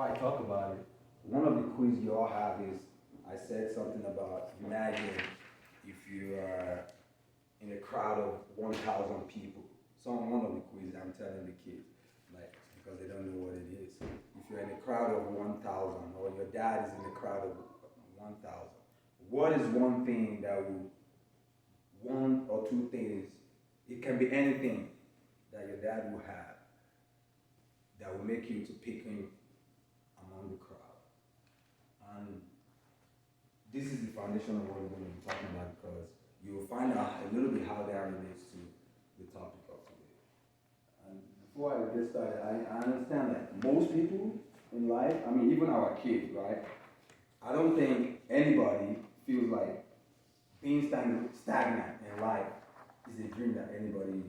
I talk about it, one of the quiz you all have is I said something about imagine if you are in a crowd of 1,000 people. So one of the quiz I'm telling the kids, like because they don't know what it is. If you're in a crowd of 1,000, or your dad is in a crowd of 1,000, what is one thing that will, one or two things, it can be anything that your dad will have that will make you to pick him among the crowd. And this is the foundation of what we're going to be talking about because you will find out a little bit how that relates to the topic of today. And before I get started, I understand that most people in life, I mean, even our kids, right? I don't think anybody feels like being stagnant in life is a dream that anybody,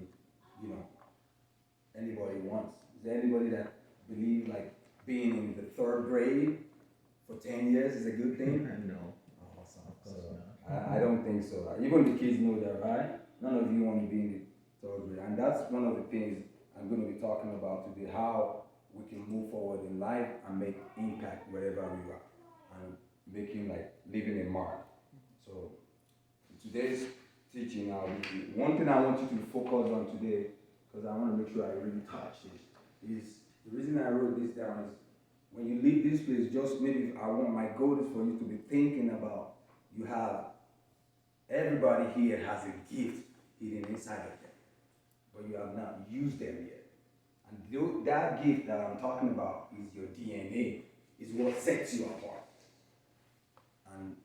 you know, anybody wants. Is there anybody that believes like being in the third grade for 10 years is a good thing? No. Awesome. Of So course not. I don't think so. Even the kids know that, right? None of you want to be in the third grade. And that's one of the things I'm going to be talking about today, how we can move forward in life and make impact wherever we are and making like leaving a mark. So today's teaching, one thing I want you to focus on today, because I want to make sure I really touch this, is the reason I wrote this down is when you leave this place, just maybe my goal is for you to be thinking about you have, everybody here has a gift hidden inside of them, but you have not used them yet. And that gift that I'm talking about is your DNA, is what sets you apart. And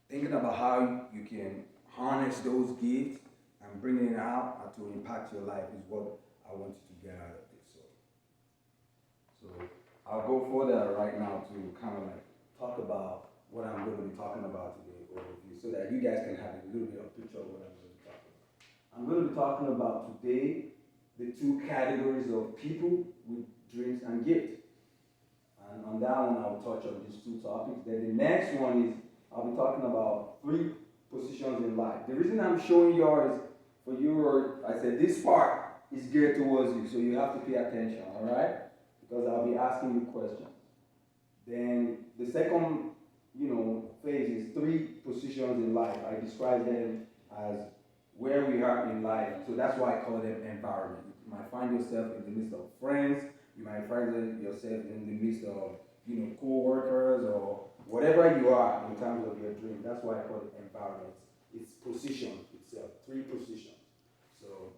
thinking about how you can harness those gifts and bringing it out to impact your life is what I want you to get out of this. So I'll go further right now to kind of like talk about what I'm going to be talking about today, overview, so that you guys can have a little bit of picture of what I'm going to be talking about. I'm going to be talking about today the two categories of people with dreams and gifts. And on that one, I'll touch on these two topics. Then the next one is I'll be talking about three positions in life. The reason I'm showing yours for you, I said this part is geared towards you, so you have to pay attention, all right? Because I'll be asking you questions. Then the second, phase is three positions in life. I describe them as where we are in life, so that's why I call them environment. You might find yourself in the midst of friends. You might find yourself in the midst of, co-workers or whatever you are in terms of your dream. That's why I call it environment. It's position itself, three positions. So,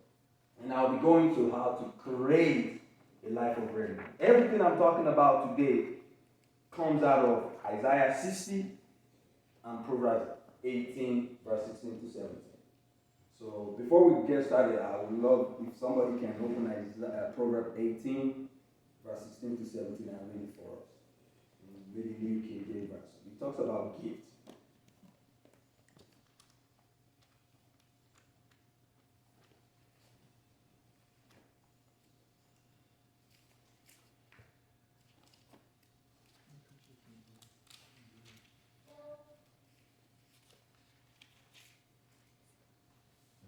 and I'll be going to how to create a life of greatness. Everything I'm talking about today comes out of Isaiah 60 and Proverbs 18, verse 16 to 17. So before we get started, I would love if somebody can open Proverbs 18, verse 16 to 17 and read it for us. Read the New King James Version. It talks about gifts.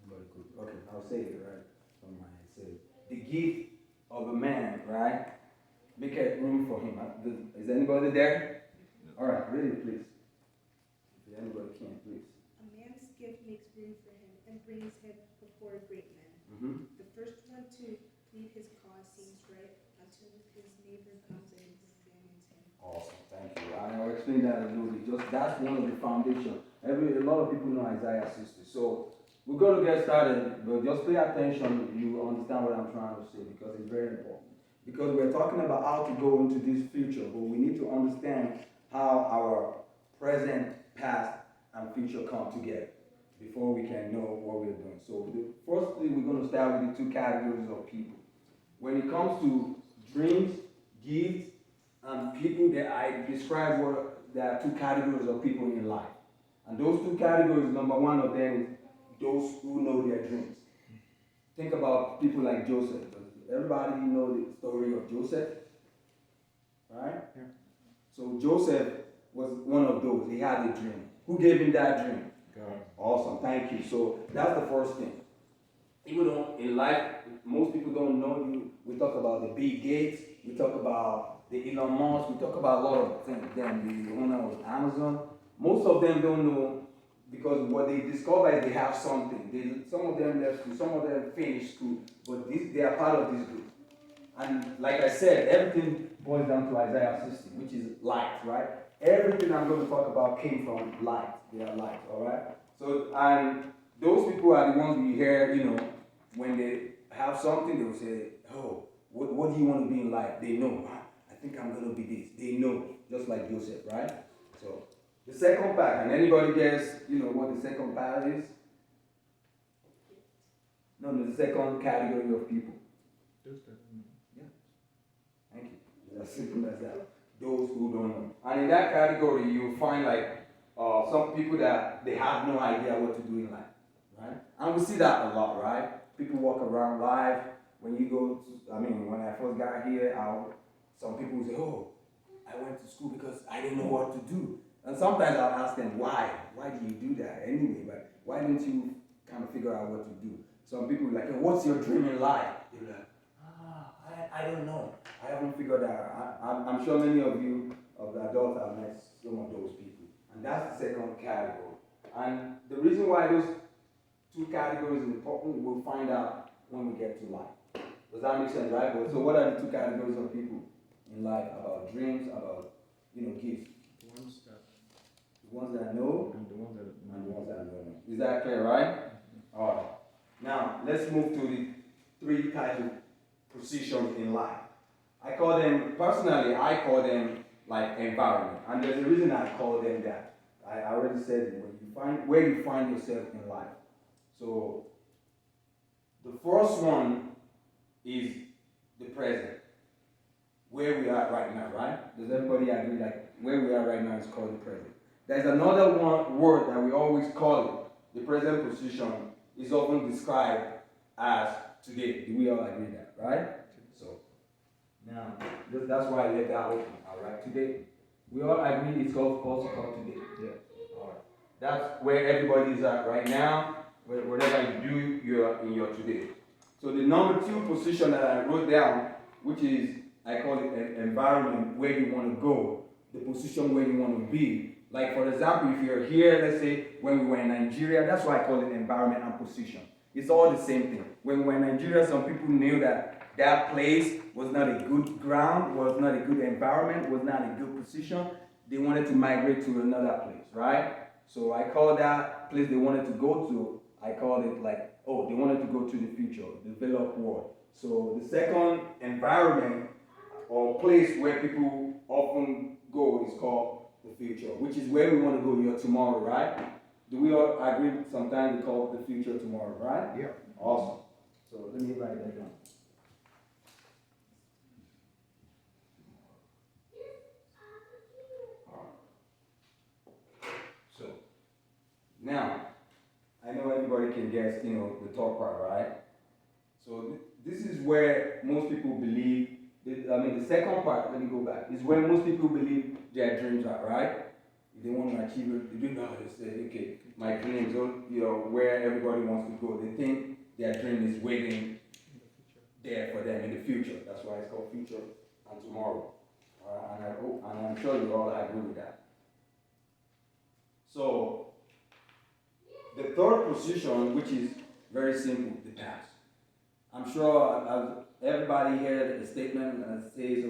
Everybody good. Okay, I'll say it right from my head. Say the gift of a man, right? Make a room for him. Is anybody there? All right, read it, please. If anybody can, please. A man's gift makes room for him and brings him before great men. Mm-hmm. The first one to plead his cause seems right until his neighbor comes and examines him. Awesome, thank you. I'll explain that a little bit. Just that's one of the foundation. A lot of people know Isaiah 60. So we're going to get started, but just pay attention. You understand what I'm trying to say because it's very important. Because we're talking about how to go into this future, but we need to understand how our present, past, and future come together before we can know what we're doing. So firstly, we're going to start with the two categories of people. When it comes to dreams, gifts, and people, that I describe what there are two categories of people in life. And those two categories, number one of them is those who know their dreams. Think about people like Joseph. Everybody know the story of Joseph, right? Yeah. So Joseph was one of those. He had a dream. Who gave him that dream? God. Awesome, thank you. So that's the first thing. Even though in life, most people don't know you. We talk about the Bill Gates. We talk about the Elon Musk, we talk about a lot of things, then the owner of Amazon, most of them don't know because what they discover is they have something. Some of them left school, some of them finished school, but they are part of this group. And like I said, everything boils down to Isaiah 60, which is light, right? Everything I'm going to talk about came from light. They are light, all right? So, and those people are the ones we hear, when they have something, they will say, oh, what do you want to be in life? They know, I think I'm going to be this. They know, just like Joseph, right? So, the second part, and anybody guess, what the second part is? No, the second category of people. Yeah. Thank you. It's as simple as that. Those who don't know. And in that category, you'll find some people that they have no idea what to do in life, right? And we see that a lot, right? People walk around life. When you go to, when I first got here, some people say, oh, I went to school because I didn't know what to do. And sometimes I'll ask them, why? Why do you do that anyway? But why don't you kind of figure out what to do? Some people are like, hey, what's your dream in life? They're like, I don't know. I haven't figured out. I'm sure many of you, of the adults, have met some of those people. And that's the second category. And the reason why those two categories are important, we'll find out when we get to life. Does that make sense, right? So what are the two categories of people in life? About dreams, about, gifts? The ones that know and the ones that don't know. Is that clear, right? All right. Now, let's move to the three types of positions in life. Personally, I call them like environment. And there's a reason I call them that. I already said it, where you find yourself in life. So, the first one is the present. Where we are right now, right? Does everybody agree that where we are right now is called the present? There's another word that we always call it. The present position is often described as today. Do we all agree that, right? So, now, that's why I left that open, all right? Today, we all agree it's also called today. Yeah. All right. That's where everybody is at right now. Whatever you do, you're in your today. So the number 2 position that I wrote down, which is, I call it an environment where you want to go, the position where you want to be. Like, for example, if you're here, let's say, when we were in Nigeria, that's why I call it environment and position. It's all the same thing. When we were in Nigeria, some people knew that place was not a good ground, was not a good environment, was not a good position. They wanted to migrate to another place, right? So I call that place they wanted to go to, I call it they wanted to go to the future, the developed world. So the second environment or place where people often go is called the future, which is where we want to go here tomorrow, right? Do we all agree sometimes we call it the future tomorrow, right? Yeah. Awesome. So let me write that down. So now I know everybody can guess, the top part, right? So this is where most people believe. The second part, let me go back, is where most people believe their dreams are, right? If they want to achieve it, they do know how to say, okay, my dreams, where everybody wants to go. They think their dream is waiting there for them in the future. That's why it's called future and tomorrow. And I'm sure you all agree with that. So, the third position, which is very simple, the past. I'm sure everybody heard a statement that says,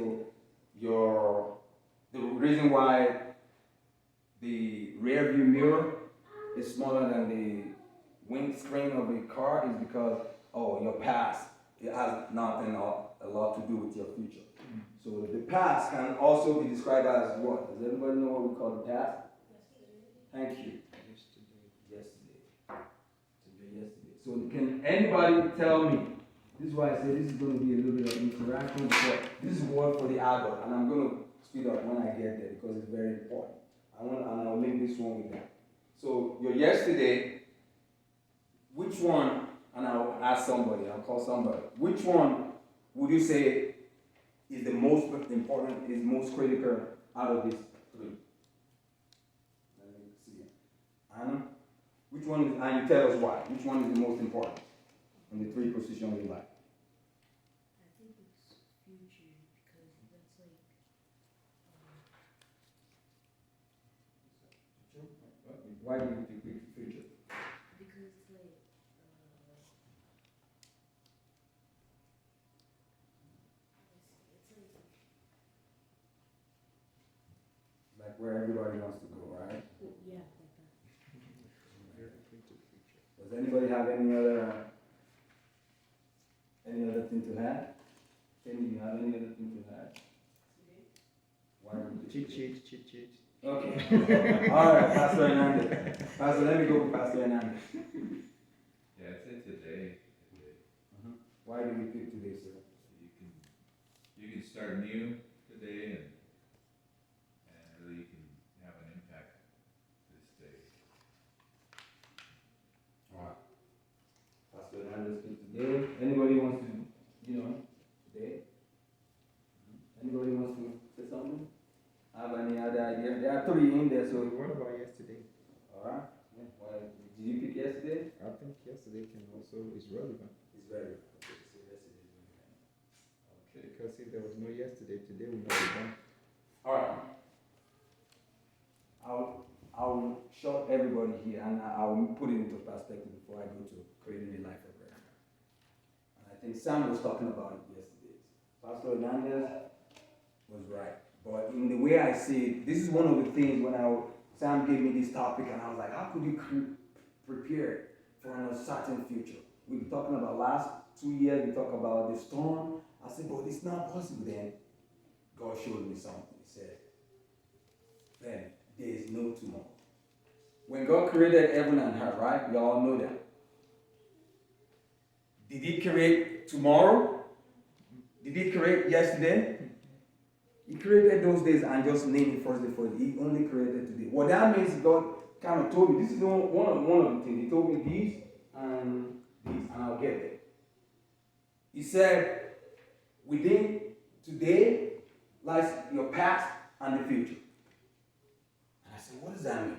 the reason why the rear view mirror is smaller than the windscreen of a car is because, your past, it has nothing a lot to do with your future. So the past can also be described as what? Does everybody know what we call the past? Thank you. Yesterday. So can anybody tell me? This is why I say this is going to be a little bit of interaction. But this is one for the adult, and I'm going to speed up when I get there because it's very important. And I'll link this one with that. So your yesterday, which one? And I'll ask somebody. I'll call somebody. Which one would you say is the most important? Is most critical out of these 3? Let me see. Anna. Which one is, and you tell us why. Which one is the most important in the 3 positions in life? I think it's future because that's Why do you pick future? Because Like where everybody wants to go, right? yeah, Does anybody have any other thing to add? Kenny, do you have any other thing to add? Why would you Cheat. Okay. All right, Pastor Hernandez. Pastor, let me go with Pastor Hernandez. Yeah, I'd say today. Why do we pick today, sir? You can start new today and really you can have an impact this day. All right. Pastor Hernandez pick today. Anybody wants to, today? Anybody wants to say something? Have any other idea? There are three in there, so. What about yesterday? All right. Yeah. Why, did you pick yesterday? I think yesterday is relevant. It's very. Okay, so yesterday is very. Okay. Because if there was no yesterday, today would not be done. All right. I'll show everybody here, and I'll put it into perspective before I go to creating a life of prayer. And I think Sam was talking about it yesterday. Pastor Hernandez was right. But in the way I see it, this is one of the things when Sam gave me this topic, and I was like, how could you prepare for an uncertain future? We've been talking about last 2 years, we talked about the storm. I said, but it's not possible. Then God showed me something. He said, man, there is no tomorrow. When God created heaven and earth, right? We all know that. Did He create tomorrow? Did He create yesterday? He created those days and just named it first day for it. He only created today. What that means, God kind of told me, this is one of the things. He told me these, and I'll get there. He said, within today lies your past and the future. And I said, what does that mean?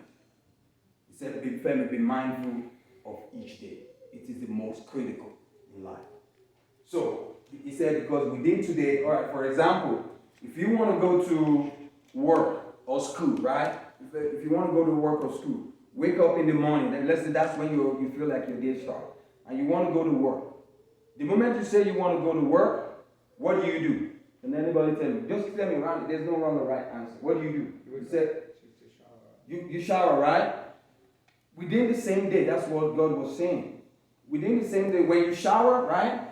He said, be mindful of each day. It is the most critical in life. So, he said, because within today, all right, for example, if you want to go to work or school, right? If you want to go to work or school, wake up in the morning, and let's say that's when you feel like your day starts, and you want to go to work. The moment you say you want to go to work, what do? Can anybody tell me? Just tell me, right? There's no wrong or right answer. What do? You say, you shower, right? Within the same day, that's what God was saying. Within the same day, when you shower, right?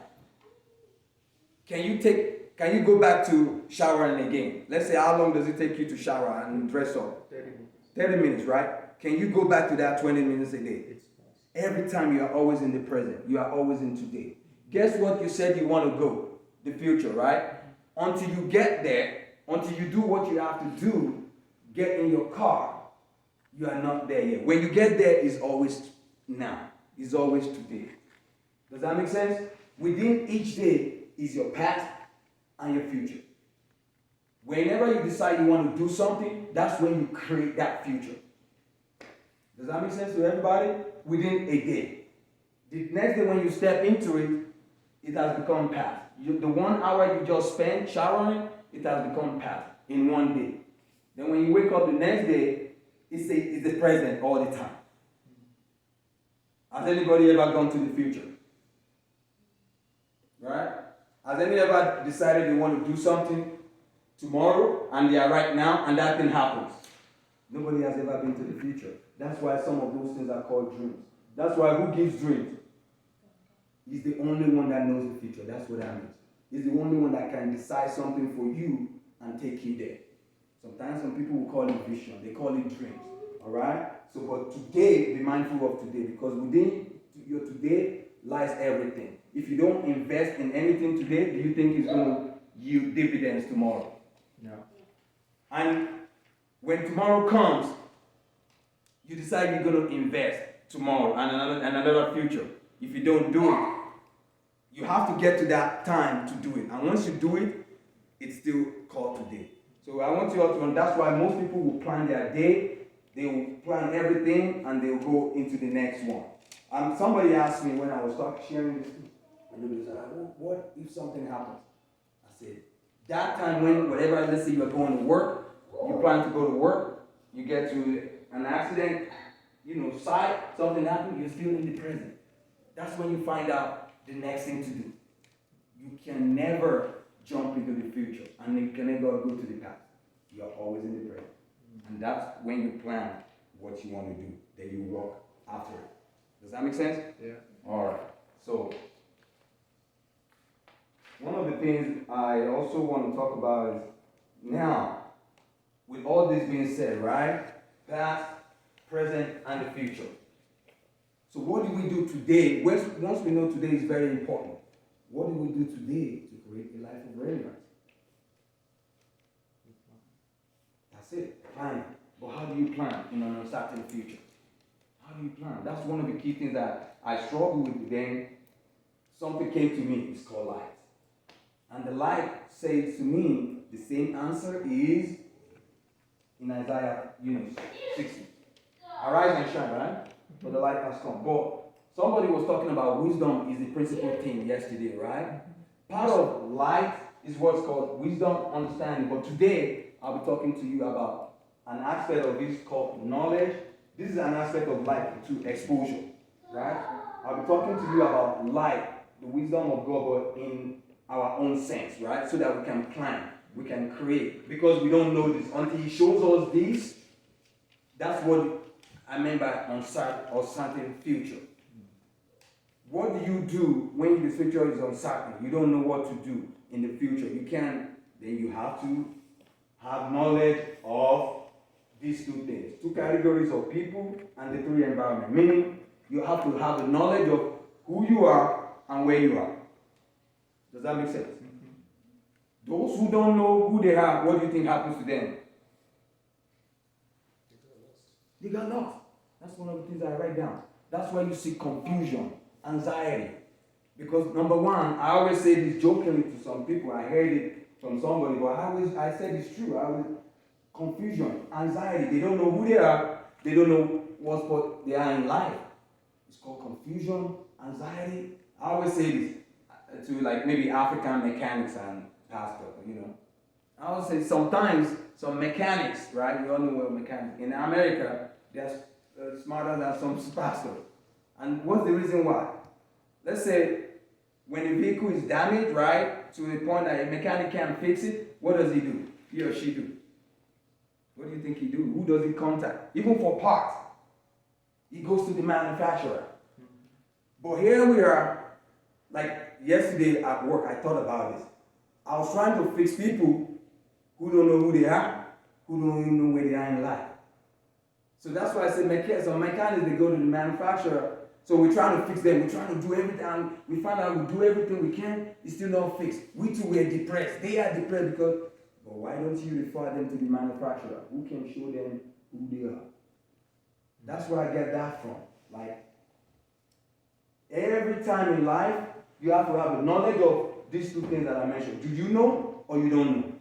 Can you go back to showering again? Let's say, how long does it take you to shower and dress up? 30 minutes. 30 minutes, right? Can you go back to that 20 minutes a day? It's possible. Every time you are always in the present. You are always in today. Guess what you said you want to go? The future, right? Until you get there, until you do what you have to do, get in your car, you are not there yet. When you get there, it's always now. It's always today. Does that make sense? Within each day is your past and your future. Whenever you decide you want to do something, that's when you create that future. Does that make sense to everybody? Within a day. The next day when you step into it, it has become past. The 1 hour you just spent showering, it has become past in one day. Then when you wake up the next day, it's the present all the time. Has anybody ever gone to the future? Right? Has anybody ever decided they want to do something tomorrow and they are right now and that thing happens? Nobody has ever been to the future. That's why some of those things are called dreams. That's why who gives dreams? He's the only one that knows the future. That's what that means. He's the only one that can decide something for you and take you there. Sometimes some people will call it vision. They call it dreams. Alright? So, but today, be mindful of today, because within your today lies everything. If you don't invest in anything today, do you think it's going to yield dividends tomorrow? No. And when tomorrow comes, you decide you're going to invest tomorrow and another future. If you don't do it, you have to get to that time to do it. And once you do it, it's still called today. So I want you all to know that's why most people will plan their day, they will plan everything, and they will go into the next one. Somebody asked me when I was sharing this, and they was like, what if something happens? I said, that time when, whatever, let's say you're going to work, you plan to go to work, you get to an accident, side, something happened, you're still in the present. That's when you find out the next thing to do. You can never jump into the future and you can never go to the past. You're always in the present. And that's when you plan what you want to do. Then you work after it. Does that make sense? Yeah. Alright. So, one of the things I also want to talk about is now, with all this being said, right? Past, present, and the future. So what do we do today? Once we know today is very important, what do we do today to create a life of relevance? That's it, planning. But how do you plan in an uncertain future? How do you plan? That's one of the key things that I struggle with. Then something came to me, it's called light. And the light says to me, the same answer is in Isaiah 60. Arise and shine, right? For the light has come. But somebody was talking about wisdom is the principal thing yesterday, right? Part of light is what's called wisdom, understanding. But today, I'll be talking to you about an aspect of this called knowledge. This is an aspect of light to exposure, right? I'll be talking to you about light, the wisdom of God, but in our own sense, right? So that we can plan, we can create. Because we don't know this. Until He shows us this, that's what I mean by uncertain future. What do you do when the future is uncertain? You don't know what to do in the future. Then you have to have knowledge of these two things. Two categories of people and the three environments. Meaning, you have to have the knowledge of who you are and where you are. Does that make sense? Mm-hmm. Those who don't know who they are, what do you think happens to them? They got lost. That's one of the things I write down. That's why you see confusion, anxiety. Because number one, I always say this jokingly to some people. I heard it from somebody, but I said it's true. Confusion, anxiety. They don't know who they are. They don't know what they are in life. It's called confusion, anxiety. I always say this to maybe African mechanics and pastors, I always say sometimes some mechanics, right? You all know what mechanics. In America, they're smarter than some pastors. And what's the reason why? Let's say when a vehicle is damaged, right, to the point that a mechanic can't fix it, what does he do? He or she do? What do you think he do? Who does he contact? Even for parts, he goes to the manufacturer. But here we are, yesterday at work, I thought about this. I was trying to fix people who don't know who they are, who don't even know where they are in life. So that's why I said some mechanics, they go to the manufacturer. So we're trying to fix them. We're trying to do everything. We find out we do everything we can. It's still not fixed. We too were depressed. They are depressed because, but why don't you refer them to the manufacturer who can show them who they are? That's where I get that from. Every time in life, you have to have the knowledge of these two things that I mentioned. Do you know or you don't know?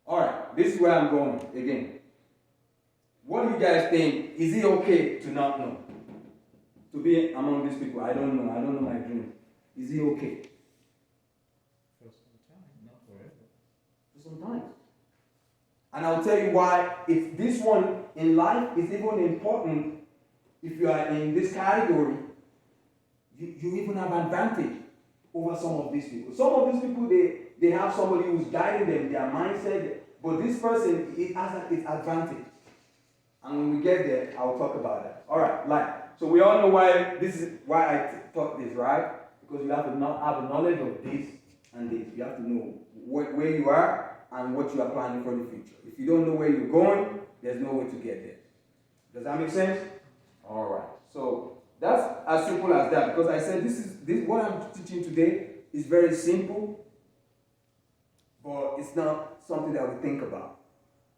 Alright, this is where I'm going again. What do you guys think? Is it okay to not know? To be among these people? I don't know my dream. Is it okay? For some time, not forever. For some time. And I'll tell you why. It's this one in life is even important. If you are in this category, you even have advantage over some of these people. Some of these people, they have somebody who's guiding them, their mindset, but this person, it has its advantage. And when we get there, I'll talk about that. Alright, so we all know why I taught this, right? Because you have to have a knowledge of this and this. You have to know where you are and what you are planning for the future. If you don't know where you're going, there's no way to get there. Does that make sense? Alright, so that's as simple as that. Because I said this what I'm teaching today is very simple, but it's not something that we think about.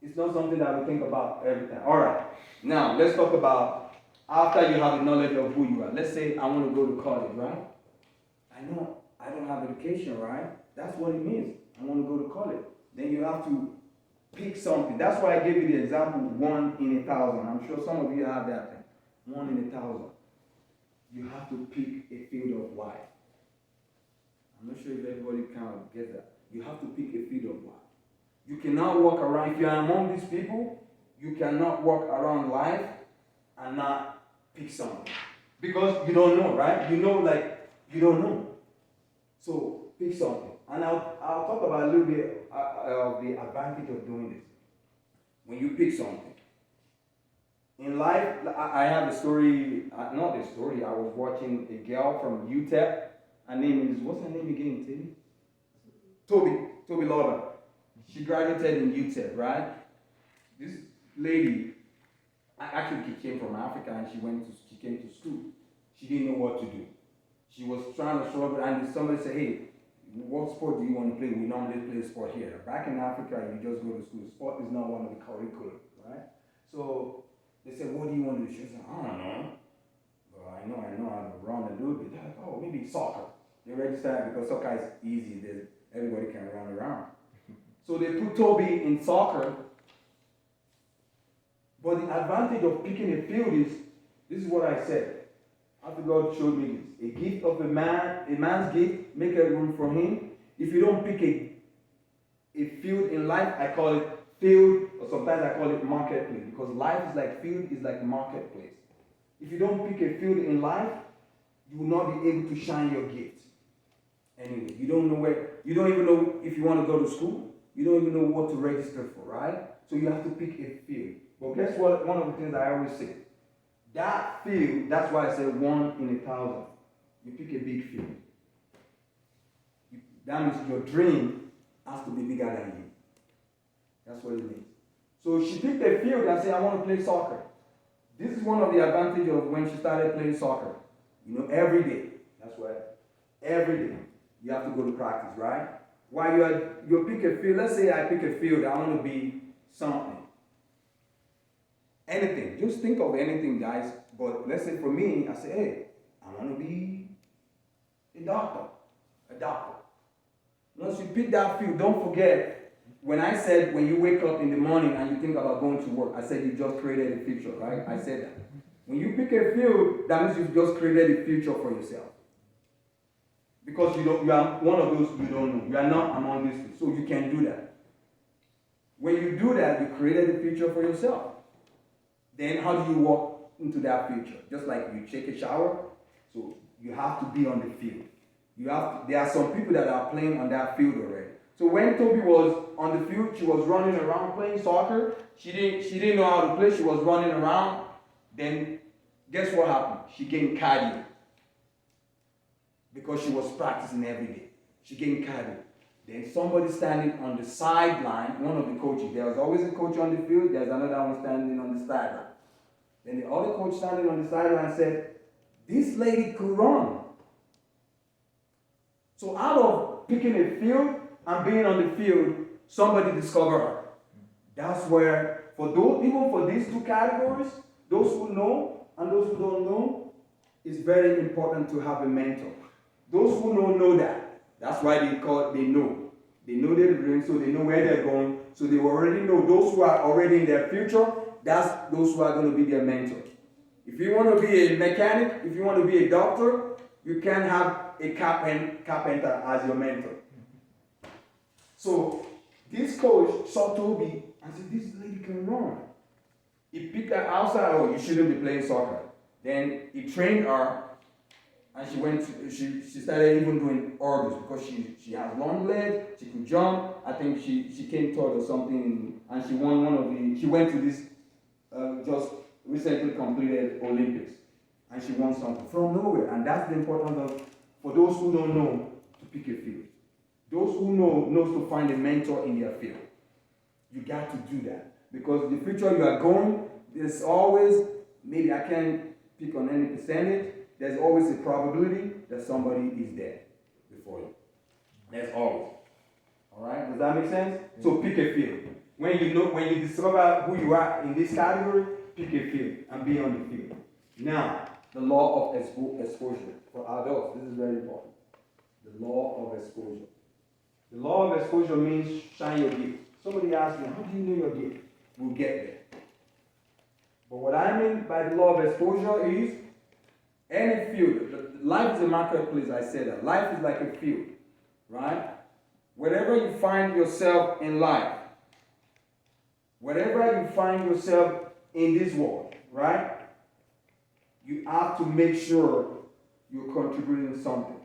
It's not something that we think about every time. Alright, now let's talk about after you have the knowledge of who you are. Let's say I want to go to college, right? I know I don't have education, right? That's what it means. I want to go to college. Then you have to pick something. That's why I gave you the example 1 in 1,000. I'm sure some of you have that thing. 1 in 1,000. You have to pick a field of life. I'm not sure if everybody kind of gets that. You have to pick a field of life. You cannot walk around, if you are among these people, you cannot walk around life and not pick something. Because you don't know, right? You know, like, you don't know. So pick something. And I'll talk about a little bit of the advantage of doing this. When you pick something. In life, I have a story, not a story, I was watching a girl from UTEP. Her name is, what's her name again, Timmy? Toby Lauber. She graduated in UTEP, right? This lady, actually she came from Africa and she came to school. She didn't know what to do. She was trying to struggle and somebody said, hey, what sport do you want to play? We normally play sport here. Back in Africa, you just go to school. Sport is not one of the curriculum, right? So they said, what do you want to do? She said, I don't know. Well, I know how to run a little bit. They're like, oh, maybe soccer. They registered because soccer is easy. Everybody can run around. So they put Toby in soccer. But the advantage of picking a field is, this is what I said. After God showed me this. A gift of a man's gift, make a room for him. If you don't pick a field in life, I call it field, or sometimes I call it marketplace. Because life is like field, is like marketplace. If you don't pick a field in life, you will not be able to shine your gift. Anyway, you don't even know if you want to go to school. You don't even know what to register for, right? So you have to pick a field. But guess what? One of the things I always say. That field, that's why I say 1 in 1,000. You pick a big field. That means your dream has to be bigger than you. That's what it means. So she picked a field and said, I want to play soccer. This is one of the advantages of when she started playing soccer. You know, every day. That's why every day you have to go to practice, right? While you pick a field, let's say I pick a field, I want to be something. Anything. Just think of anything, guys. But let's say for me, I say, hey, I want to be a doctor. A doctor. Once you pick that field, don't forget, when I said when you wake up in the morning and you think about going to work, I said you just created a future, right? I said that. When you pick a field, that means you've just created a future for yourself. Because you are one of those you don't know. You are not among these people, so you can do that. When you do that, you created a future for yourself. Then how do you walk into that future? Just like you take a shower, so you have to be on the field. There are some people that are playing on that field already. So when Toby was on the field, she was running around playing soccer. She didn't know how to play. She was running around. Then guess what happened? She gained cardio. Because she was practicing every day. She gained cardio. Then somebody standing on the sideline, one of the coaches. There was always a coach on the field. There's another one standing on the sideline. Then the other coach standing on the sideline said, this lady could run. So out of picking a field and being on the field, somebody discovered her. That's where, even for these two categories, those who know and those who don't know, it's very important to have a mentor. Those who know that. That's why they know. They know their dream, so they know where they're going. So they already know those who are already in their future, that's those who are going to be their mentor. If you want to be a mechanic, if you want to be a doctor, you can have a carpenter as your mentor. So this coach saw Toby and said, this lady can run. He picked her outside, oh, you shouldn't be playing soccer. Then he trained her, and she started even doing orbits because she has long legs, she could jump. I think she came third or something, and she won she went to this just recently completed Olympics, and she won something from nowhere. And that's the importance of, for those who don't know, to pick a field. Those who knows to find a mentor in their field. You got to do that. Because the future you are going, there's always, maybe I can't pick on any percentage, there's always a probability that somebody is there before you. There's always. Alright? Does that make sense? So pick a field. When you discover who you are in this category, pick a field and be on the field. Now, the law of exposure. For adults, this is very important. The law of exposure. The law of exposure means shine your gift. Somebody asked me, how do you know your gift? We'll get there. But what I mean by the law of exposure is any field. Life is a marketplace, I said that. Life is like a field, right? Wherever you find yourself in life, wherever you find yourself in this world, right? you have to make sure you're contributing something.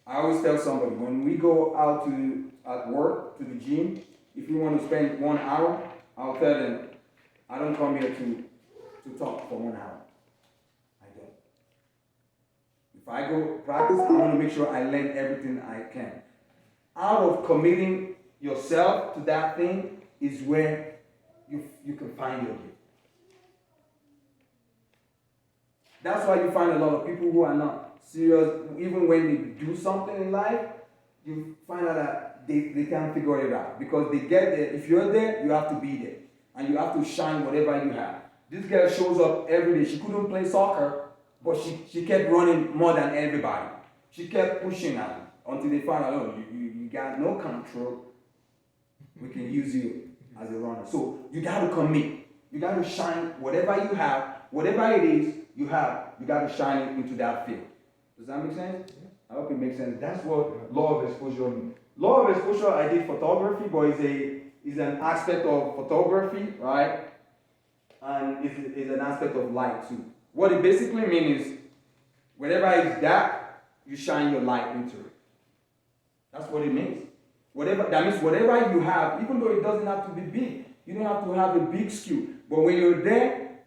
I always tell somebody, when we go out at work to the gym, if we want to spend 1 hour, I'll tell them, I don't come here to talk for 1 hour. I don't. If I go practice, I want to make sure I learn everything I can. Out of committing yourself to that thing is where you can find your gift. That's why you find a lot of people who are not serious, even when they do something in life, you find out that they can't figure it out. Because they get there, if you're there, you have to be there. And you have to shine whatever you have. This girl shows up every day. She couldn't play soccer, but she kept running more than everybody. She kept pushing out until they found out, oh, you got no control. We can use you as a runner. So you got to commit. You got to shine whatever you have, whatever it is you have, you got to shine it into that field. Does that make sense? I hope it makes sense. That's what law of exposure means. Law of exposure, I did photography, but it's an aspect of photography, right? And it's an aspect of light too. What it basically means is, wherever is dark, you shine your light into it. That's what it means. That means whatever you have, even though it doesn't have to be big, you don't have to have a big skill. But when you're there,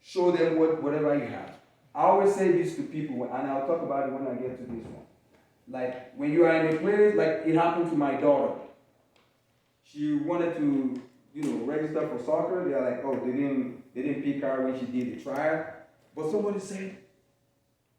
show them whatever you have. I always say this to people, and I'll talk about it when I get to this one. Like, when you are in a place, like it happened to my daughter. She wanted to, register for soccer. They're like, oh, they didn't pick her when she did the trial. But somebody said,